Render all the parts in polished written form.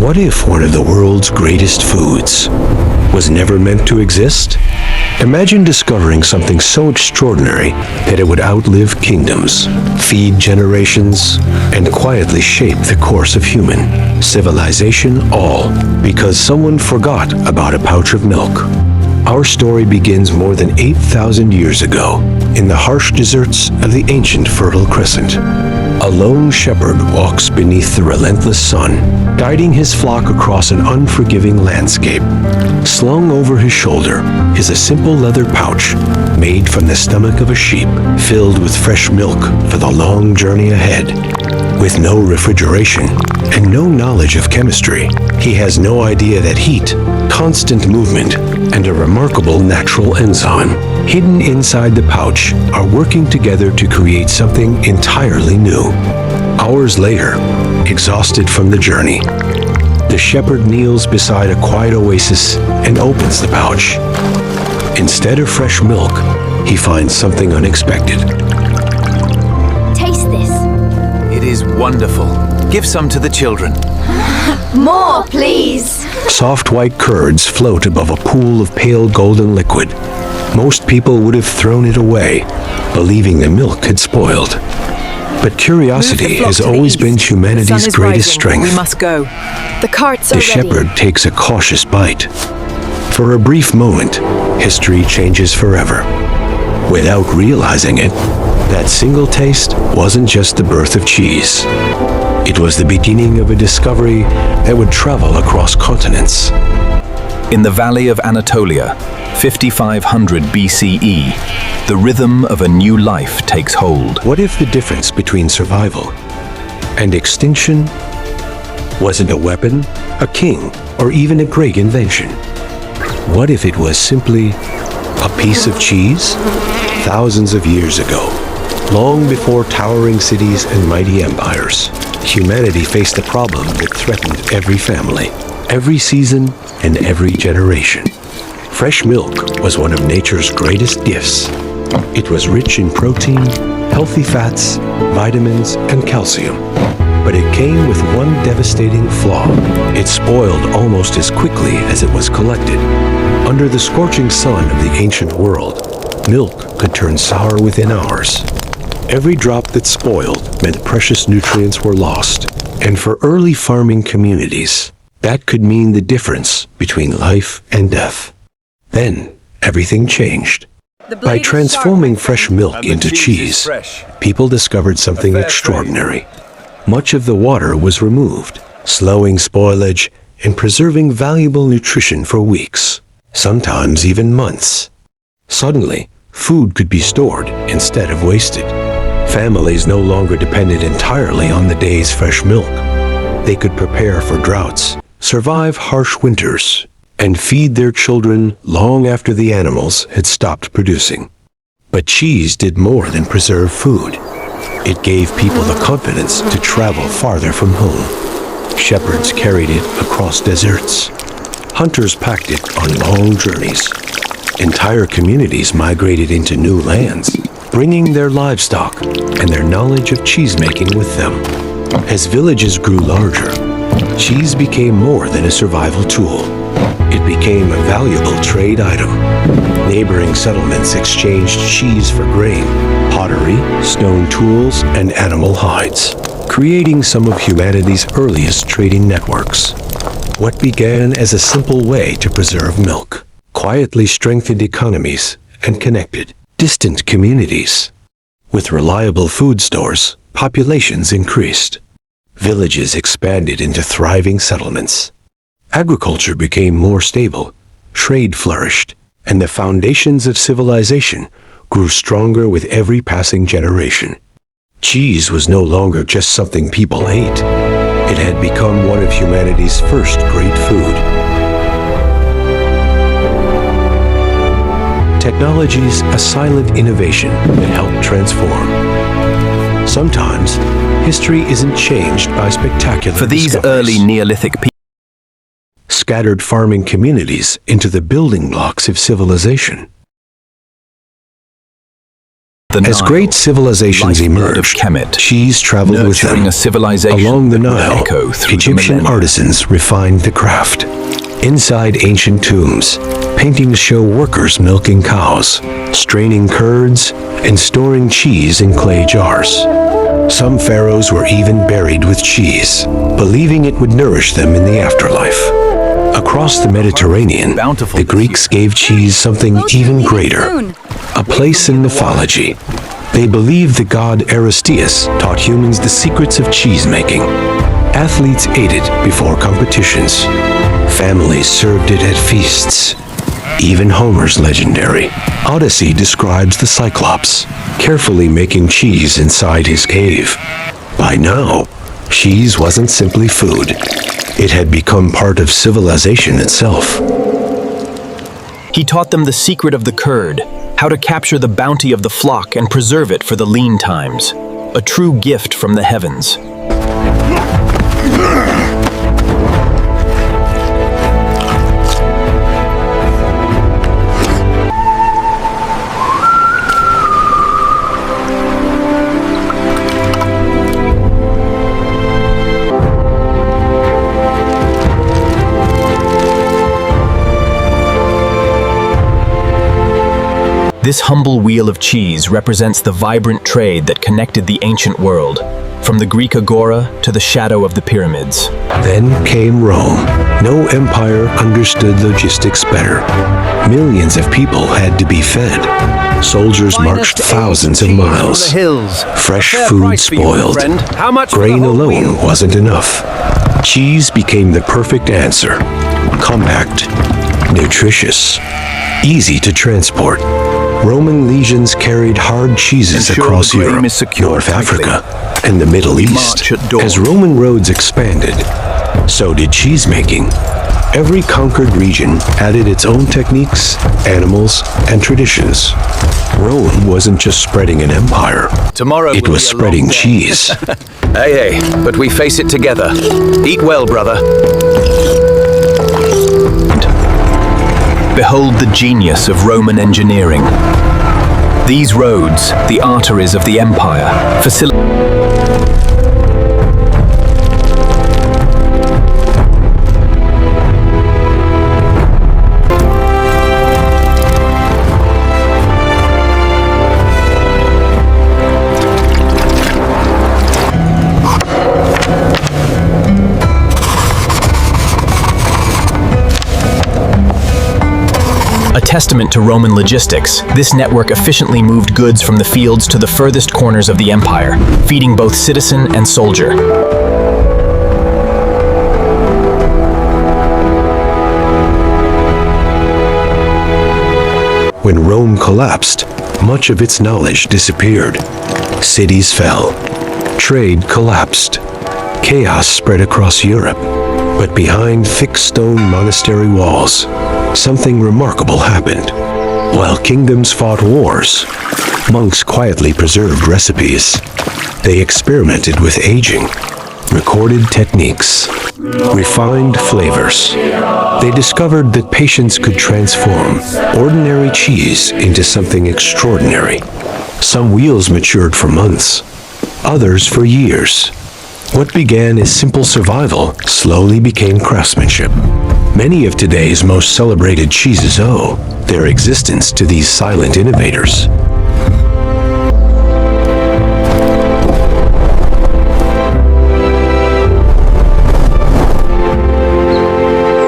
What if one of the world's greatest foods was never meant to exist? Imagine discovering something so extraordinary that it would outlive kingdoms, feed generations, and quietly shape the course of human civilization, all because someone forgot about a pouch of milk. Our story begins more than 8,000 years ago in the harsh deserts of the ancient Fertile Crescent. A lone shepherd walks beneath the relentless sun, guiding his flock across an unforgiving landscape. Slung over his shoulder is a simple leather pouch made from the stomach of a sheep, filled with fresh milk for the long journey ahead. With no refrigeration and no knowledge of chemistry, he has no idea that heat, constant movement, and a remarkable natural enzyme hidden inside the pouch are working together to create something entirely new. Hours later, exhausted from the journey, the shepherd kneels beside a quiet oasis and opens the pouch. Instead of fresh milk, he finds something unexpected. Taste this. It is wonderful. Give some to the children. More, please. Soft white curds float above a pool of pale golden liquid. Most people would have thrown it away, believing the milk had spoiled. But curiosity has always been humanity's greatest strength. We must go. The carts are The ready. shepherd takes a cautious bite. For a brief moment, history changes forever. Without realizing it, that single taste wasn't just the birth of cheese. It was the beginning of a discovery that would travel across continents. In the valley of Anatolia, 5500 BCE, the rhythm of a new life takes hold. What if the difference between survival and extinction wasn't a weapon, a king, or even a great invention? What if it was simply a piece of cheese? Thousands of years ago, long before towering cities and mighty empires, humanity faced a problem that threatened every family, every season, and every generation. Fresh milk was one of nature's greatest gifts. It was rich in protein, healthy fats, vitamins, and calcium. But it came with one devastating flaw. It spoiled almost as quickly as it was collected. Under the scorching sun of the ancient world, milk could turn sour within hours. Every drop that spoiled meant precious nutrients were lost. And for early farming communities, that could mean the difference between life and death. Then, everything changed. By transforming fresh milk into cheese, people discovered something extraordinary. Much of the water was removed, slowing spoilage and preserving valuable nutrition for weeks, sometimes even months. Suddenly, food could be stored instead of wasted. Families no longer depended entirely on the day's fresh milk. They could prepare for droughts, survive harsh winters, and feed their children long after the animals had stopped producing. But cheese did more than preserve food. It gave people the confidence to travel farther from home. Shepherds carried it across deserts. Hunters packed it on long journeys. Entire communities migrated into new lands, bringing their livestock and their knowledge of cheesemaking with them. As villages grew larger, cheese became more than a survival tool. It became a valuable trade item. Neighboring settlements exchanged cheese for grain, pottery, stone tools, and animal hides, creating some of humanity's earliest trading networks. What began as a simple way to preserve milk quietly strengthened economies and connected distant communities. With reliable food stores, populations increased. Villages expanded into thriving settlements. Agriculture became more stable, trade flourished, and the foundations of civilization grew stronger with every passing generation. Cheese was no longer just something people ate. It had become one of humanity's first great food. Technology's a silent innovation that helped transform. Sometimes, history isn't changed by spectacular For these discoveries. early Neolithic people, Scattered farming communities into the building blocks of civilization. As Nile, great civilizations lifeblood of emerged, Kemet, cheese traveled with nurturing them. a civilization Along the that would Nile, echo through the Egyptian millennia. artisans refined the craft. Inside ancient tombs, paintings show workers milking cows, straining curds, and storing cheese in clay jars. Some pharaohs were even buried with cheese, believing it would nourish them in the afterlife. Across the Mediterranean, Bountiful the Greeks gave cheese something even greater, a place in mythology. They believed the god Aristeus taught humans the secrets of cheese making. Athletes ate it before competitions. Families served it at feasts. Even Homer's legendary Odyssey describes the Cyclops, carefully making cheese inside his cave. By now, cheese wasn't simply food. It had become part of civilization itself. He taught them the secret of the curd, how to capture the bounty of the flock and preserve it for the lean times. A true gift from the heavens. This humble wheel of cheese represents the vibrant trade that connected the ancient world, from the Greek agora to the shadow of the pyramids. Then came Rome. No empire understood logistics better. Millions of people had to be fed. Soldiers marched thousands of miles. Fresh food spoiled. Grain alone wasn't enough. Cheese became the perfect answer. Compact, nutritious, easy to transport. Roman legions carried hard cheeses Ensure across the grain Europe, is secured North tightly. Africa, and the Middle We East. march at dawn. As Roman roads expanded, so did cheesemaking. Every conquered region added its own techniques, animals, and traditions. Rome wasn't just spreading an empire. Tomorrow It will was be a spreading long day. cheese. Hey, but we face it together. Eat well, brother. Behold the genius of Roman engineering. These roads, the arteries of the empire, a testament to Roman logistics, this network efficiently moved goods from the fields to the furthest corners of the empire, feeding both citizen and soldier. When Rome collapsed, much of its knowledge disappeared. Cities fell. Trade collapsed. Chaos spread across Europe. But behind thick stone monastery walls, something remarkable happened. While kingdoms fought wars, monks quietly preserved recipes. They experimented with aging, recorded techniques, refined flavors. They discovered that patience could transform ordinary cheese into something extraordinary. Some wheels matured for months, others for years. What began as simple survival slowly became craftsmanship. Many of today's most celebrated cheeses owe their existence to these silent innovators.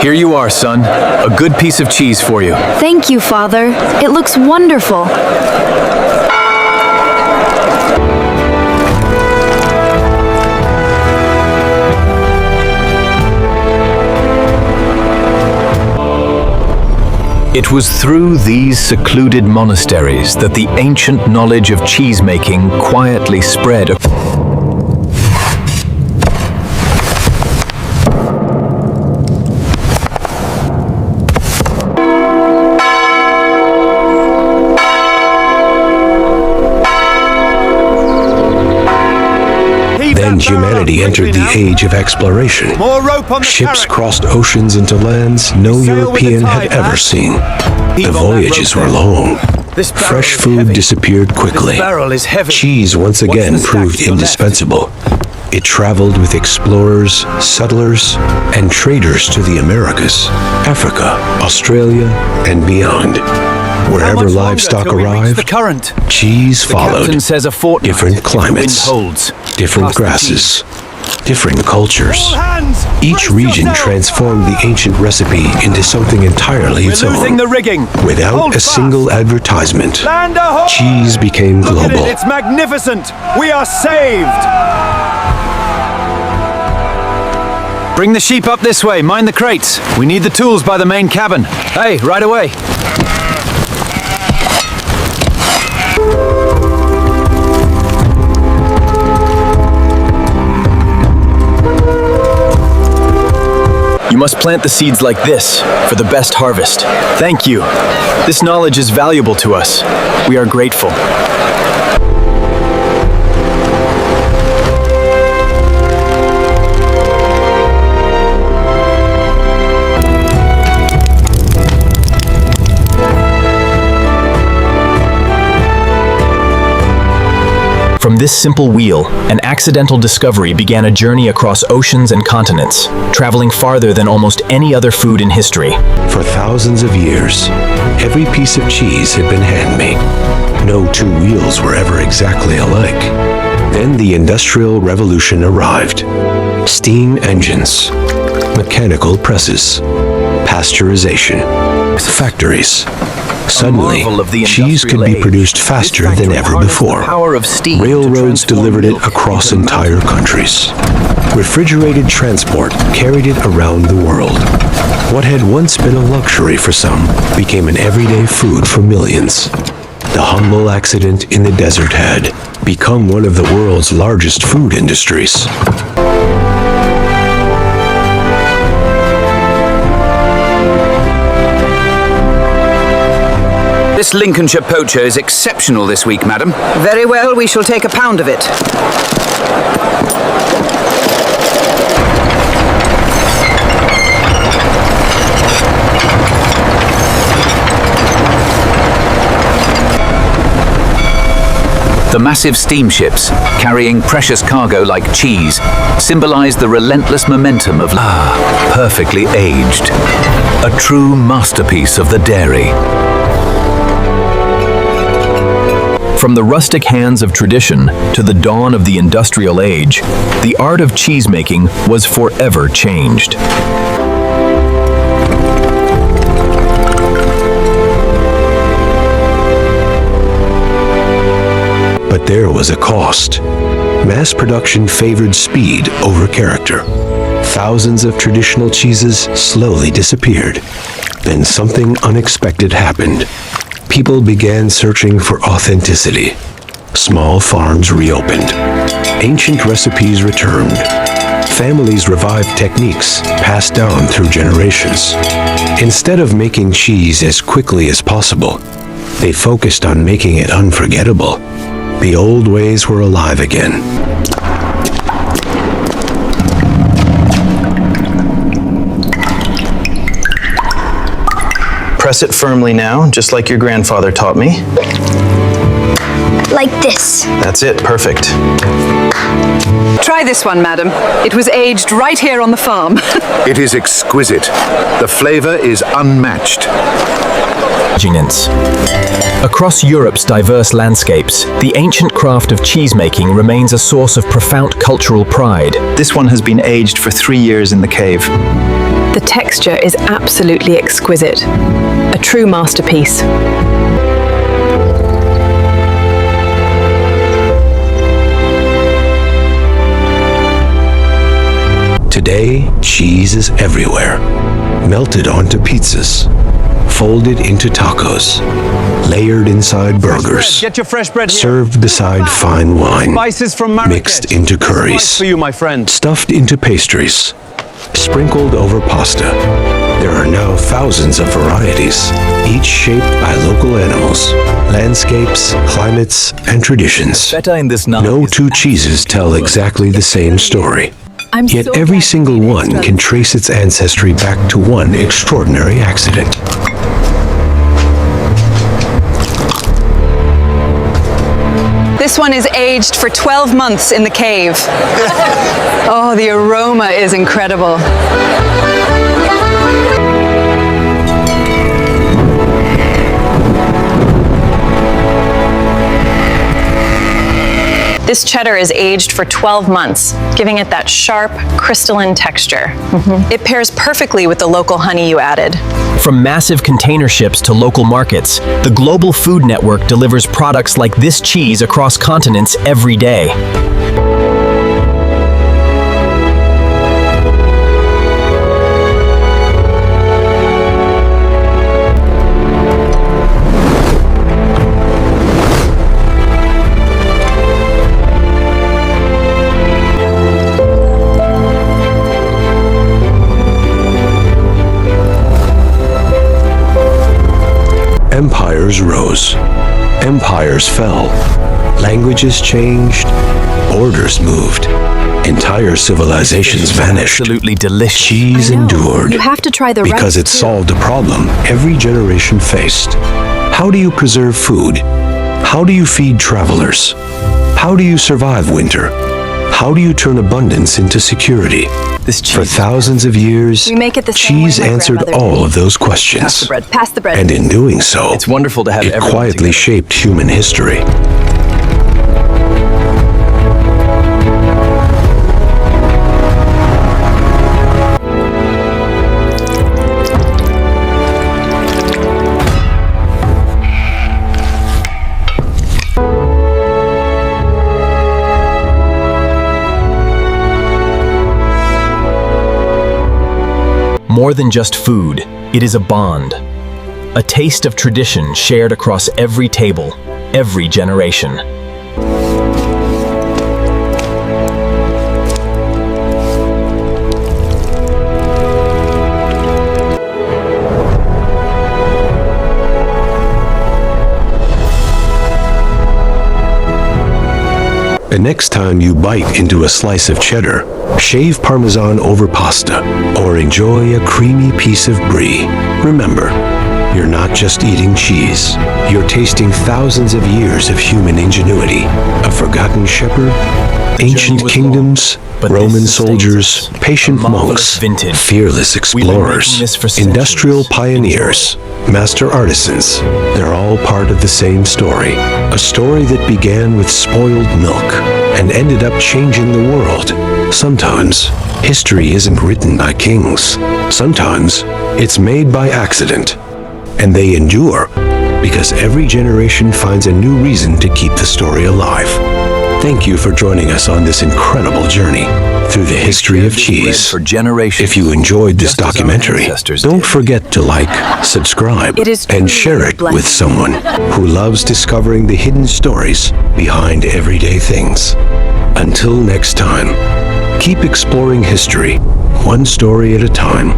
Here you are, son. A good piece of cheese for you. Thank you, Father. It looks wonderful. It was through these secluded monasteries that the ancient knowledge of cheesemaking quietly spread. Then humanity entered the age of exploration. Ships crossed oceans into lands no European had ever seen. The voyages were long, This barrel fresh is food heavy. disappeared quickly. This barrel is heavy. Cheese once What's again the stack proved to your left? indispensable. It traveled with explorers, settlers, and traders to the Americas, Africa, Australia, and beyond. How Wherever much longer livestock till we reach arrived, the current? cheese The followed. captain says a fortnight Different if the wind climates, holds. different Pass the grasses, different cultures. cheese. All hands, Each brace region yourselves. transformed the ancient recipe into something entirely We're its losing own. the rigging. Without Hold a fast. single advertisement, Land ahoy! cheese became Look at global. it, it's magnificent. We are saved. Bring the sheep up this way. Mind the crates. We need the tools by the main cabin. Hey, right away. You must plant the seeds like this for the best harvest. Thank you. This knowledge is valuable to us. We are grateful. From this simple wheel, an accidental discovery began a journey across oceans and continents, traveling farther than almost any other food in history. For thousands of years, every piece of cheese had been handmade. No two wheels were ever exactly alike. Then the Industrial Revolution arrived. Steam engines, mechanical presses, pasteurization, factories. Suddenly, marvel of the cheese could industrial be age. produced This faster factory than ever harnessed the before. power of steam to Railroads transform delivered it milk across into entire mountain. countries. Refrigerated transport carried it around the world. What had once been a luxury for some became an everyday food for millions. The humble accident in the desert had become one of the world's largest food industries. This Lincolnshire poacher is exceptional this week, madam. Very well, we shall take a pound of it. The massive steamships, carrying precious cargo like cheese, symbolize the relentless momentum of perfectly aged. A true masterpiece of the dairy. From the rustic hands of tradition to the dawn of the industrial age, the art of cheesemaking was forever changed. But there was a cost. Mass production favored speed over character. Thousands of traditional cheeses slowly disappeared. Then something unexpected happened. People began searching for authenticity. Small farms reopened. Ancient recipes returned. Families revived techniques passed down through generations. Instead of making cheese as quickly as possible, they focused on making it unforgettable. The old ways were alive again. Press it firmly now, just like your grandfather taught me. Like this. That's it, perfect. Try this one, madam. It was aged right here on the farm. It is exquisite. The flavor is unmatched. Across Europe's diverse landscapes, the ancient craft of cheesemaking remains a source of profound cultural pride. This one has been aged for 3 years in the cave. The texture is absolutely exquisite. A true masterpiece. Today, cheese is everywhere. Melted onto pizzas, folded into tacos, layered inside burgers, Get your fresh bread here. served beside fine wine, Spices from Marrakech. mixed into Spice curries, for you, my friend. stuffed into pastries, sprinkled over pasta. There are now thousands of varieties, each shaped by local animals, landscapes, climates, and traditions. No two cheeses tell exactly the same story. Yet every single one can trace its ancestry back to one extraordinary accident. This one is aged for 12 months in the cave. Oh, the aroma is incredible. This cheddar is aged for 12 months, giving it that sharp, crystalline texture. It pairs perfectly with the local honey you added. From massive container ships to local markets, the global food network delivers products like this cheese across continents every day. Empires rose. Empires fell. Languages changed. Borders moved. Entire civilizations vanished. Absolutely delicious. Cheese endured You have to try the because it rice, too. solved a problem every generation faced. How do you preserve food? How do you feed travelers? How do you survive winter? How do you turn abundance into security? This cheese For thousands of years, We make it the same cheese way my answered grandmother all did. of those questions. Pass the bread. And in doing so, It's wonderful to have it everyone quietly together. shaped human history. More than just food, it is a bond. A taste of tradition shared across every table, every generation. The next time you bite into a slice of cheddar, shave Parmesan over pasta, or enjoy a creamy piece of brie, remember, you're not just eating cheese. You're tasting thousands of years of human ingenuity, a forgotten shepherd, ancient was kingdoms, but this Roman sustains soldiers, us. patient A marvelous monks, vintage. fearless We've been making explorers, this for centuries. industrial pioneers, master artisans. They're all part of the same story. A story that began with spoiled milk and ended up changing the world. Sometimes, history isn't written by kings. Sometimes, it's made by accident. And they endure because every generation finds a new reason to keep the story alive. Thank you for joining us on this incredible journey through the history of cheese. For generations. If you enjoyed this Just as our documentary, ancestors don't did. forget to like, subscribe, It is and truly share a it blessing. with someone who loves discovering the hidden stories behind everyday things. Until next time, keep exploring history, one story at a time.